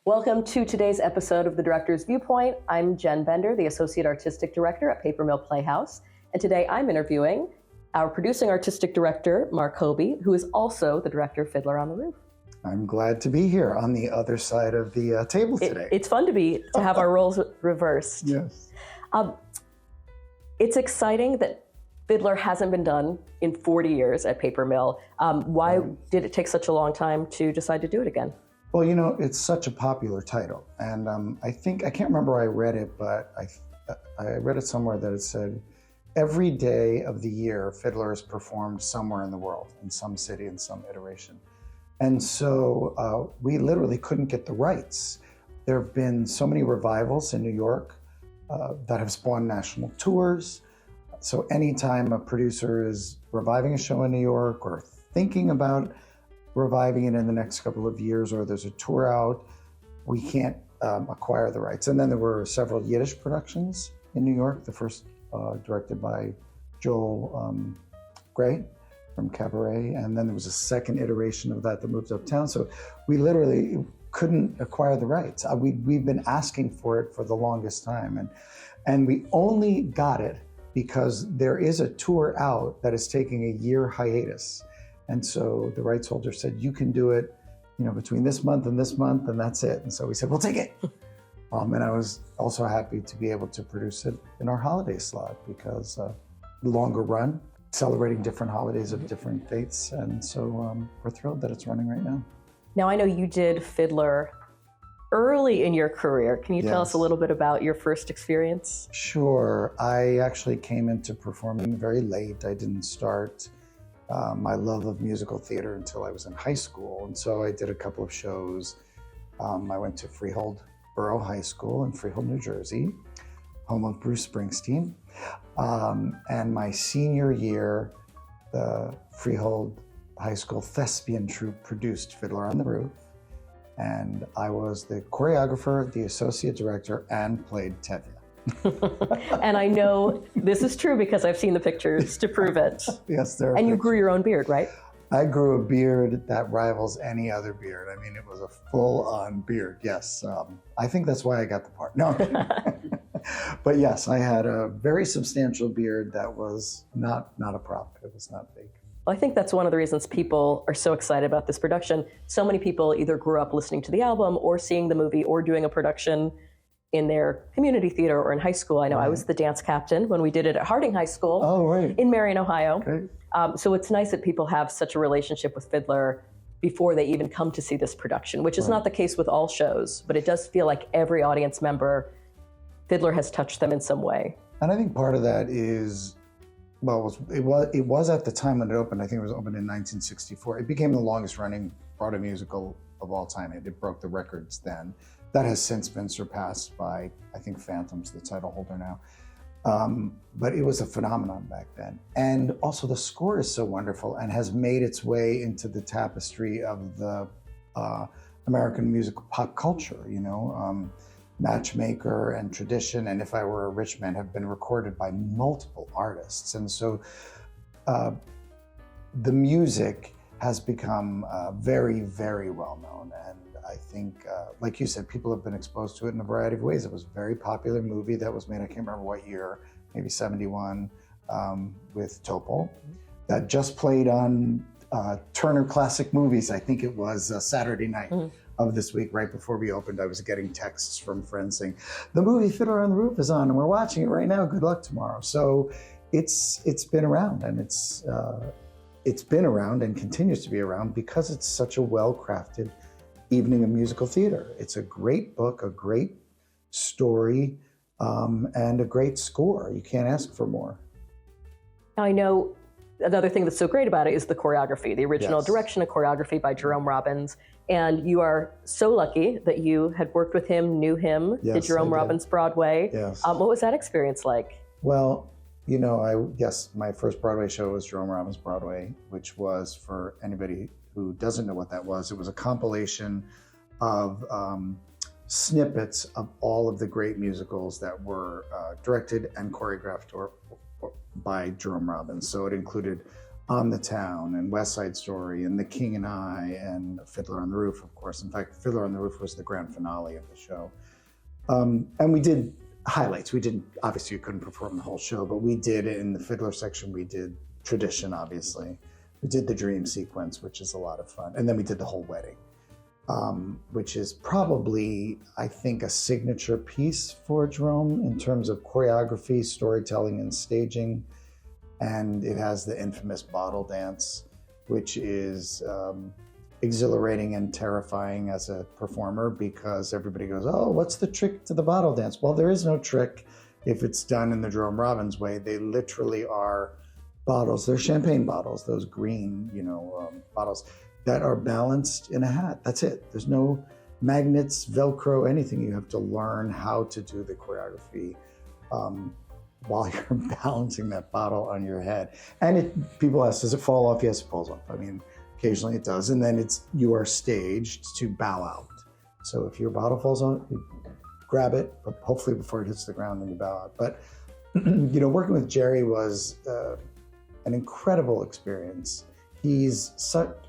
Welcome to today's episode of The Director's Viewpoint. I'm Jen Bender, the Associate Artistic Director at Paper Mill Playhouse. And today I'm interviewing our producing artistic director, Mark Hoebee, who is also the director of Fiddler on the Roof. I'm glad to be here on the other side of the table today. It's fun to have our roles reversed. Yes. It's exciting that Fiddler hasn't been done in 40 years at Paper Mill. Why did it take such a long time to decide to do it again? Well, you know, it's such a popular title. And I can't remember where I read it, but I read it somewhere that it said, every day of the year, Fiddler is performed somewhere in the world, in some city, in some iteration. And so we literally couldn't get the rights. There have been so many revivals in New York that have spawned national tours. So anytime a producer is reviving a show in New York or thinking about reviving it in the next couple of years, or there's a tour out, we can't acquire the rights. And then there were several Yiddish productions in New York, the first directed by Joel Gray from Cabaret, and then there was a second iteration of that moved uptown. So we literally couldn't acquire the rights. We've been asking for it for the longest time, and we only got it because there is a tour out that is taking a year hiatus. And so the rights holder said, you can do it, you know, between this month, and that's it. And so we said, we'll take it. And I was also happy to be able to produce it in our holiday slot because longer run, celebrating different holidays of different dates. And so we're thrilled that it's running right now. Now, I know you did Fiddler early in your career. Can you tell us a little bit about your first experience? Sure. I actually came into performing very late. I didn't start my love of musical theater until I was in high school. And so I did a couple of shows. I went to Freehold Borough High School in Freehold, New Jersey, home of Bruce Springsteen. And my senior year, the Freehold High School thespian troupe produced Fiddler on the Roof. And I was the choreographer, the associate director, and played Tevye. And I know this is true because I've seen the pictures to prove it. Yes, there are And you pictures. grew your own beard, right? I grew a beard that rivals any other beard. I mean, it was a full-on beard, yes. I think that's why I got the part. No, but yes, I had a very substantial beard that was not a prop. It was not fake. Well, I think that's one of the reasons people are so excited about this production. So many people either grew up listening to the album or seeing the movie or doing a production in their community theater or in high school. I know I was the dance captain when we did it at Harding High School in Marion, Ohio. Great. So it's nice that people have such a relationship with Fiddler before they even come to see this production, which is not the case with all shows, but it does feel like every audience member, Fiddler has touched them in some way. And I think part of that is, well, it was at the time when it opened. I think it was opened in 1964. It became the longest running Broadway musical of all time. It broke the records then. That has since been surpassed by, I think, Phantom's the title holder now. But it was a phenomenon back then. And also the score is so wonderful and has made its way into the tapestry of the American music pop culture, you know. Matchmaker and Tradition and If I Were a Rich Man have been recorded by multiple artists. And so the music has become very, very well known. And I think, like you said, people have been exposed to it in a variety of ways. It was a very popular movie that was made, I can't remember what year, maybe 71, with Topol, that just played on Turner Classic Movies. I think it was Saturday night of this week, right before we opened. I was getting texts from friends saying, the movie Fiddler on the Roof is on and we're watching it right now. Good luck tomorrow. So it's been around, and it's been around and continues to be around because it's such a well-crafted evening of musical theater. It's a great book, a great story, and a great score. You can't ask for more. Now, I know another thing that's so great about it is the choreography, the original direction and choreography by Jerome Robbins. And you are so lucky that you had worked with him, knew him, did Jerome Robbins Broadway. Yes. What was that experience like? Well, you know, my first Broadway show was Jerome Robbins Broadway, which was, for anybody who doesn't know what that was, it was a compilation of snippets of all of the great musicals that were directed and choreographed by Jerome Robbins. So it included On the Town and West Side Story and The King and I and Fiddler on the Roof, of course. In fact, Fiddler on the Roof was the grand finale of the show. And we did highlights. We didn't, obviously you couldn't perform the whole show, but we did in the Fiddler section, we did Tradition, obviously. We did the dream sequence, which is a lot of fun. And then we did the whole wedding, which is probably, I think, a signature piece for Jerome in terms of choreography, storytelling, and staging. And it has the infamous bottle dance, which is exhilarating and terrifying as a performer because everybody goes, oh, what's the trick to the bottle dance? Well, there is no trick if it's done in the Jerome Robbins way. They literally are bottles. They're champagne bottles, those green, bottles that are balanced in a hat. That's it. There's no magnets, Velcro, anything. You have to learn how to do the choreography while you're balancing that bottle on your head. And people ask, does it fall off? Yes, it falls off. I mean, occasionally it does. And then you are staged to bow out. So if your bottle falls on, you grab it, but hopefully before it hits the ground, then you bow out. But working with Jerry was an incredible experience. He's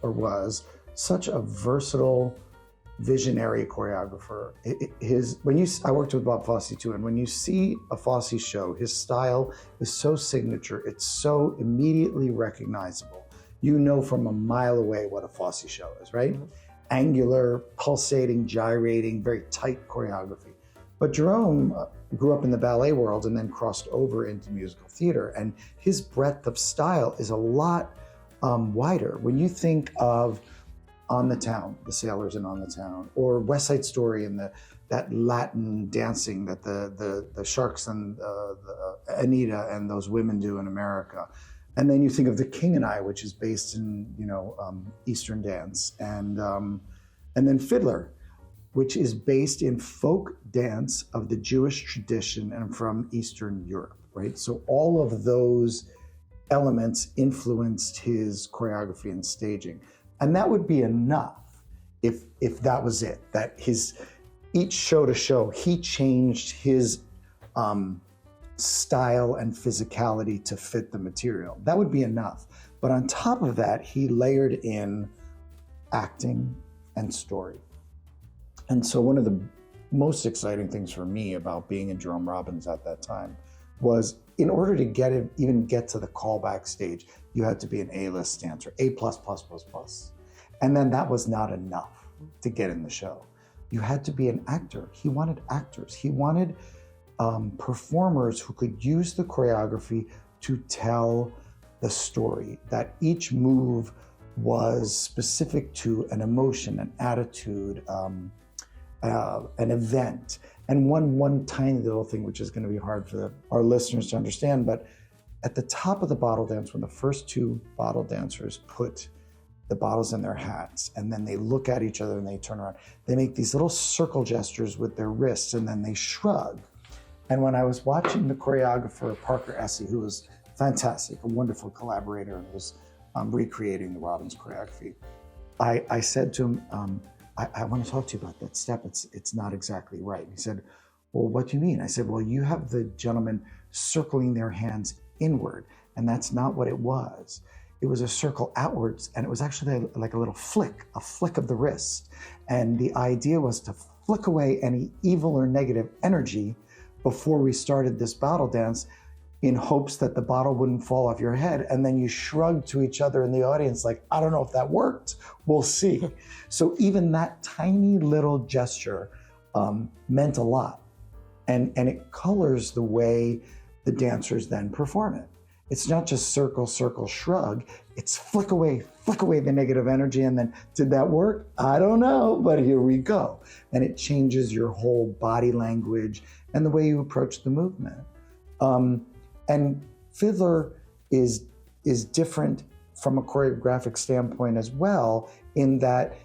was such a versatile, visionary choreographer. I worked with Bob Fosse too, and when you see a Fosse show, his style is so signature, it's so immediately recognizable. You know from a mile away what a Fosse show is, right? Mm-hmm. Angular, pulsating, gyrating, very tight choreography. But Jerome grew up in the ballet world and then crossed over into musical theater, and his breadth of style is a lot wider. When you think of On the Town, the Sailors in On the Town, or West Side Story and that Latin dancing that the Sharks and Anita and those women do in America. And then you think of The King and I, which is based in Eastern dance, and then Fiddler, which is based in folk dance of the Jewish tradition and from Eastern Europe, right? So all of those elements influenced his choreography and staging. And that would be enough if that was it, that each show to show, he changed his style and physicality to fit the material. That would be enough. But on top of that, he layered in acting and story. And so one of the most exciting things for me about being in Jerome Robbins at that time was, in order to even get to the callback stage, you had to be an A-list dancer, A++++. And then that was not enough to get in the show. You had to be an actor. He wanted actors. He wanted performers who could use the choreography to tell the story, that each move was specific to an emotion, an attitude, an event. And one tiny little thing, which is going to be hard for our listeners to understand, but at the top of the bottle dance, when the first two bottle dancers put the bottles in their hats, and then they look at each other and they turn around, they make these little circle gestures with their wrists, and then they shrug. And when I was watching the choreographer, Parker Essie, who was fantastic, a wonderful collaborator, and was recreating the Robbins choreography, I said to him, I want to talk to you about that step. It's not exactly right. He said, well, what do you mean? I said, well, you have the gentleman circling their hands inward, and that's not what it was. It was a circle outwards, and it was actually like a little flick of the wrist. And the idea was to flick away any evil or negative energy before we started this bottle dance, in hopes that the bottle wouldn't fall off your head. And then you shrug to each other in the audience like, I don't know if that worked, we'll see. So even that tiny little gesture meant a lot. And it colors the way the dancers then perform it. It's not just circle, circle, shrug. It's flick away the negative energy. And then, did that work? I don't know, but here we go. And it changes your whole body language and the way you approach the movement. And Fiddler is different from a choreographic standpoint as well, in that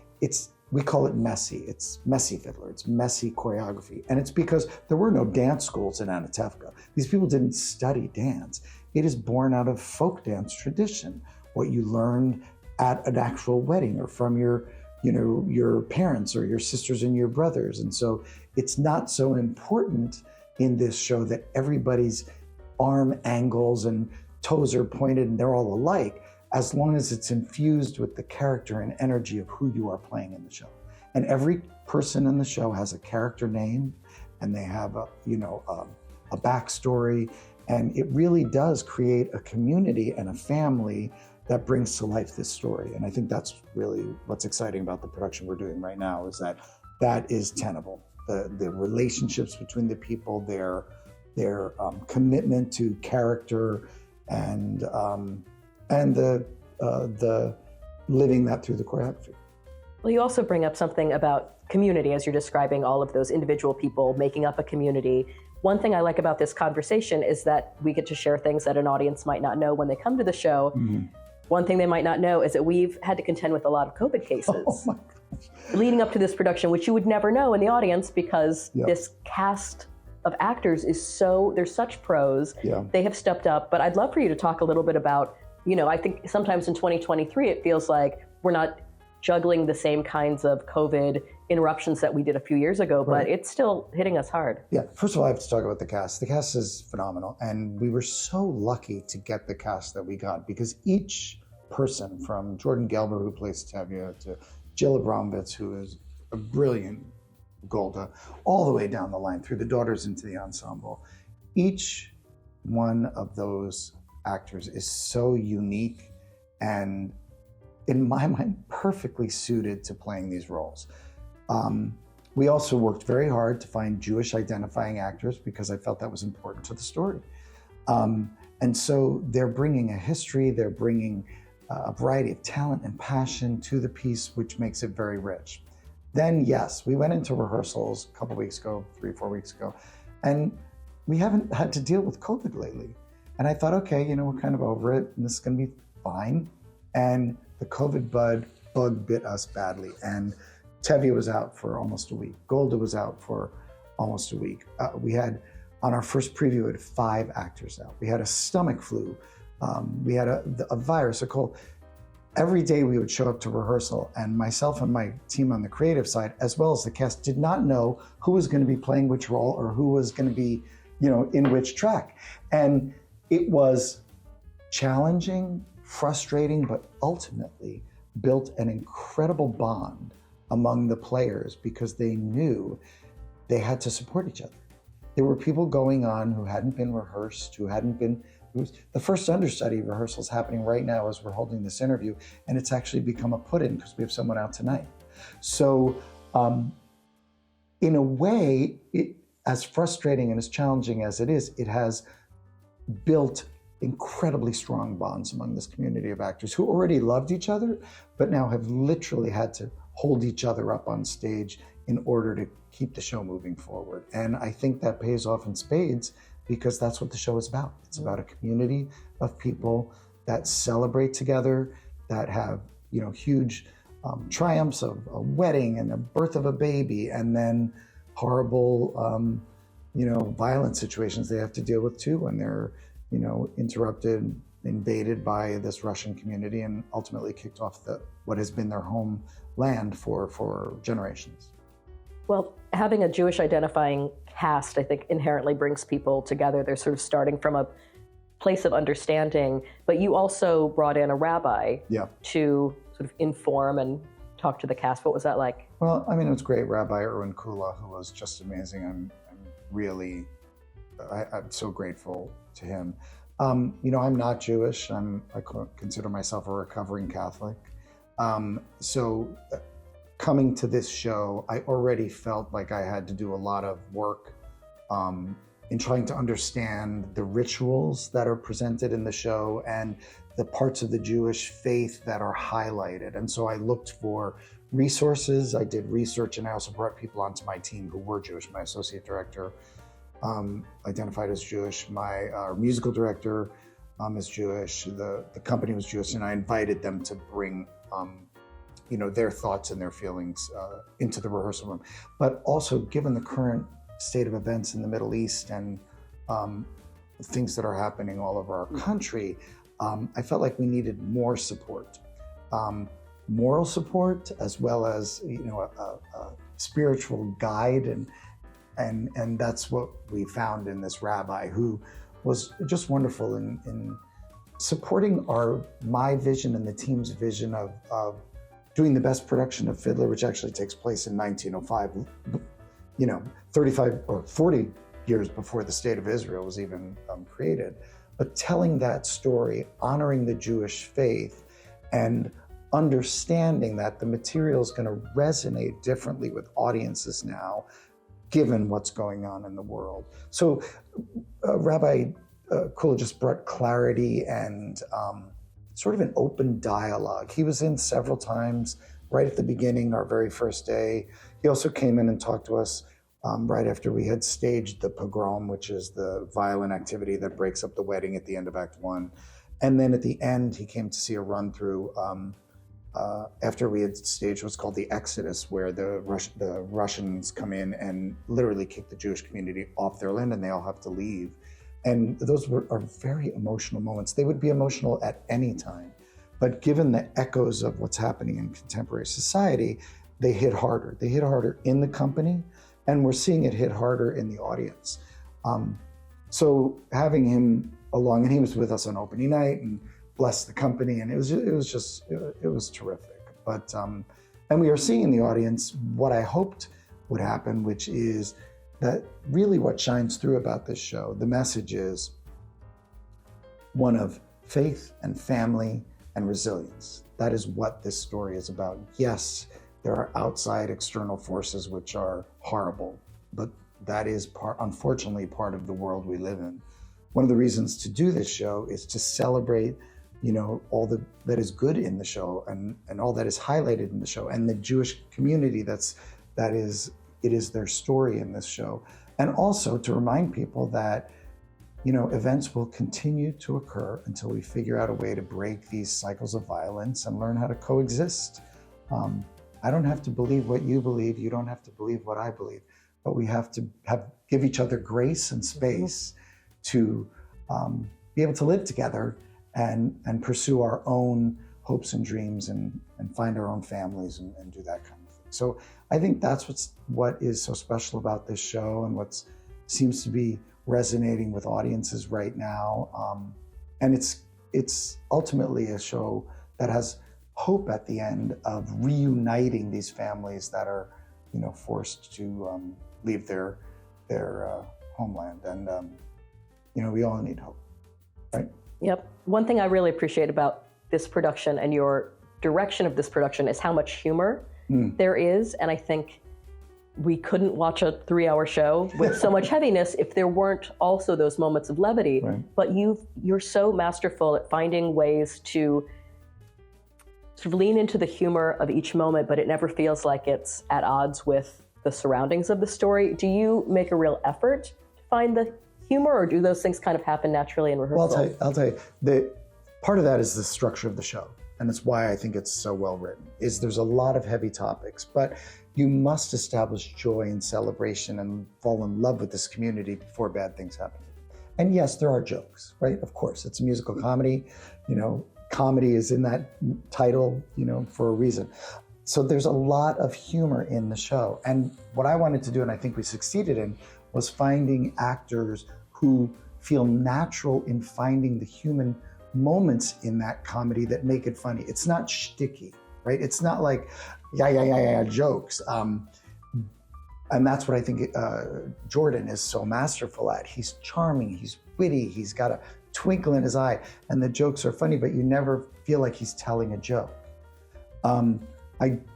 we call it messy. It's messy Fiddler. It's messy choreography. And it's because there were no dance schools in Anatevka. These people didn't study dance. It is born out of folk dance tradition, what you learned at an actual wedding or from your parents or your sisters and your brothers. And so it's not so important in this show that everybody's arm angles and toes are pointed and they're all alike, as long as it's infused with the character and energy of who you are playing in the show. And every person in the show has a character name, and they have a backstory, and it really does create a community and a family that brings to life this story. And I think that's really what's exciting about the production we're doing right now, is that is tenable. The relationships between the people, their commitment to character, and the living that through the choreography. Well, you also bring up something about community as you're describing all of those individual people making up a community. One thing I like about this conversation is that we get to share things that an audience might not know when they come to the show. Mm-hmm. One thing they might not know is that we've had to contend with a lot of COVID cases leading up to this production, which you would never know in the audience, because this cast of actors they're such pros. Yeah. They have stepped up. But I'd love for you to talk a little bit about, I think sometimes in 2023, it feels like we're not juggling the same kinds of COVID interruptions that we did a few years ago, but it's still hitting us hard. Yeah, first of all, I have to talk about the cast. The cast is phenomenal, and we were so lucky to get the cast that we got, because each person, from Jordan Gelber, who plays Tevye, to Jill Abramovitz, who is a brilliant Golda, all the way down the line through the daughters into the ensemble, each one of those actors is so unique and, in my mind, perfectly suited to playing these roles. We also worked very hard to find Jewish identifying actors, because I felt that was important to the story. And so they're bringing a history, they're bringing a variety of talent and passion to the piece, which makes it very rich. Then, yes, we went into rehearsals a couple weeks ago, 3-4 weeks ago, and we haven't had to deal with COVID lately. And I thought, okay, we're kind of over it, and this is gonna be fine. And the COVID bug bit us badly. And Tevye was out for almost a week. Golda was out for almost a week. We had, on our first preview, we had 5 actors out. We had a stomach flu. We had a virus, a cold. Every day we would show up to rehearsal, and myself and my team on the creative side, as well as the cast, did not know who was going to be playing which role or who was going to be, in which track. And it was challenging, frustrating, but ultimately built an incredible bond among the players, because they knew they had to support each other. There were people going on who hadn't been rehearsed, the first understudy rehearsal is happening right now as we're holding this interview, and it's actually become a put-in because we have someone out tonight. So in a way, as frustrating and as challenging as it is, it has built incredibly strong bonds among this community of actors who already loved each other, but now have literally had to hold each other up on stage in order to keep the show moving forward. And I think that pays off in spades, because that's what the show is about. It's about a community of people that celebrate together, that have, huge triumphs of a wedding and a birth of a baby, and then horrible, violent situations they have to deal with too, when they're, interrupted, invaded by this Russian community, and ultimately kicked off what has been their homeland for generations. Well, having a Jewish identifying cast, I think, inherently brings people together. They're sort of starting from a place of understanding, but you also brought in a rabbi to sort of inform and talk to the cast. What was that like? Well, it was great. Rabbi Erwin Kula, who was just amazing. I'm so grateful to him. I'm not Jewish. I consider myself a recovering Catholic. Coming to this show, I already felt like I had to do a lot of work in trying to understand the rituals that are presented in the show and the parts of the Jewish faith that are highlighted. And so I looked for resources, I did research, and I also brought people onto my team who were Jewish. My associate director identified as Jewish, my musical director is Jewish, the company was Jewish, and I invited them to bring their thoughts and their feelings into the rehearsal room. But also, given the current state of events in the Middle East and things that are happening all over our country, I felt like we needed more support, moral support, as well as a spiritual guide, and that's what we found in this rabbi, who was just wonderful in supporting my vision and the team's vision of doing the best production of Fiddler, which actually takes place in 1905, 35 or 40 years before the State of Israel was even created. But telling that story, honoring the Jewish faith, and understanding that the material is going to resonate differently with audiences now, given what's going on in the world. So Rabbi Kula just brought clarity and sort of an open dialogue. He was in several times right at the beginning, our very first day. He also came in and talked to us right after we had staged the pogrom, which is the violent activity that breaks up the wedding at the end of Act 1. And then at the end, he came to see a run through after we had staged what's called the Exodus, where the Russians come in and literally kick the Jewish community off their land and they all have to leave. And those are very emotional moments. They would be emotional at any time, but given the echoes of what's happening in contemporary society, they hit harder. They hit harder in the company, and we're seeing it hit harder in the audience. So having him along, and he was with us on opening night and blessed the company, and it was terrific. But and we are seeing in the audience what I hoped would happen, which is that really what shines through about this show, the message is one of faith and family and resilience. That is what this story is about. Yes, there are outside external forces which are horrible, but that is unfortunately part of the world we live in. One of the reasons to do this show is to celebrate, all that is good in the show and all that is highlighted in the show, and the Jewish community it is their story in this show. And also to remind people that, events will continue to occur until we figure out a way to break these cycles of violence and learn how to coexist. I don't have to believe what you believe. You don't have to believe what I believe, but we have to give each other grace and space to be able to live together and pursue our own hopes and dreams and find our own families and do that kind of thing. So I think that's what is so special about this show and what seems to be resonating with audiences right now. And it's ultimately a show that has hope at the end of reuniting these families that are, forced to leave their homeland. And, we all need hope, right? Yep. One thing I really appreciate about this production and your direction of this production is how much humor there is. And I think we couldn't watch a 3-hour show with so much heaviness if there weren't also those moments of levity. Right. But you're so masterful at finding ways to sort of lean into the humor of each moment, but it never feels like it's at odds with the surroundings of the story. Do you make a real effort to find the humor, or do those things kind of happen naturally in rehearsal? Well, I'll tell you, part of that is the structure of the show. And it's why I think it's so well written, is there's a lot of heavy topics, but you must establish joy and celebration and fall in love with this community before bad things happen. And yes, there are jokes, right? Of course, it's a musical comedy. Comedy is in that title, for a reason. So there's a lot of humor in the show. And what I wanted to do, and I think we succeeded in, was finding actors who feel natural in finding the human moments in that comedy that make it funny. It's not shticky, right? It's not like, yeah, jokes. And that's what I think Jordan is so masterful at. He's charming, he's witty, he's got a twinkle in his eye, and the jokes are funny, but you never feel like he's telling a joke.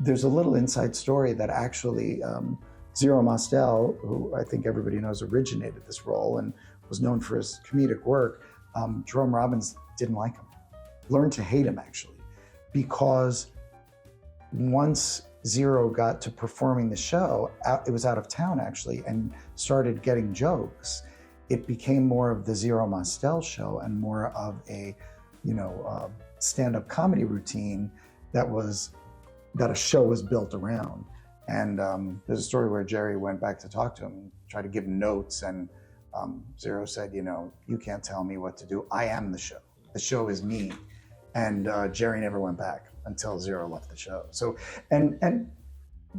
There's a little inside story that actually Zero Mostel, who I think everybody knows originated this role and was known for his comedic work, Jerome Robbins didn't like him, learned to hate him actually, because once Zero got to performing the show, it was out of town actually, and started getting jokes, it became more of the Zero Mostel show and more of a, stand-up comedy routine that a show was built around. And there's a story where Jerry went back to talk to him and tried to give him notes, and Zero said, you can't tell me what to do. I am the show. The show is me. And Jerry never went back until Zero left the show. So, and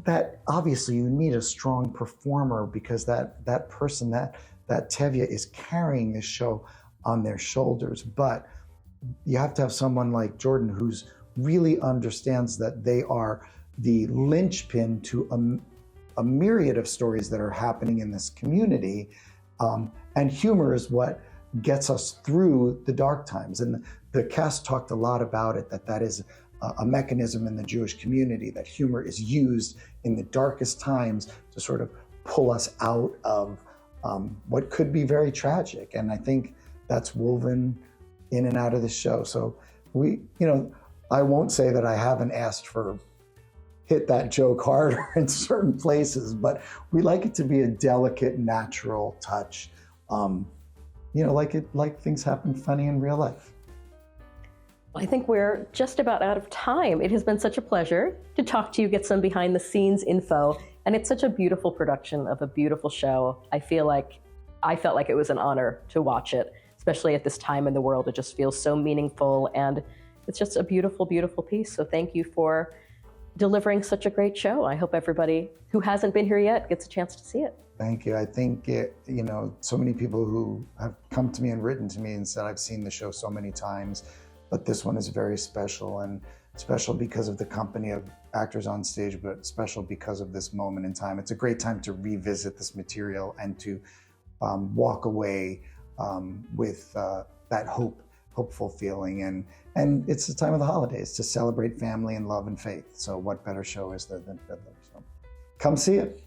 that obviously you need a strong performer, because that person, that Tevye is carrying this show on their shoulders. But you have to have someone like Jordan who's really understands that they are the linchpin to a myriad of stories that are happening in this community. And humor is what gets us through the dark times. And the cast talked a lot about it, that is a mechanism in the Jewish community, that humor is used in the darkest times to sort of pull us out of what could be very tragic. And I think that's woven in and out of the show. So I won't say that I haven't asked for hit that joke harder in certain places, but we like it to be a delicate, natural touch. Like things happen funny in real life. I think we're just about out of time. It has been such a pleasure to talk to you, get some behind the scenes info, and it's such a beautiful production of a beautiful show. I felt like it was an honor to watch it, especially at this time in the world. It just feels so meaningful, and it's just a beautiful, beautiful piece. So thank you for delivering such a great show. I hope everybody who hasn't been here yet gets a chance to see it. Thank you. I think so many people who have come to me and written to me and said, I've seen the show so many times, but this one is very special, and special because of the company of actors on stage, but special because of this moment in time. It's a great time to revisit this material and to walk away with that hopeful feeling. And it's the time of the holidays to celebrate family and love and faith. So what better show is there than Fiddler? So come see it.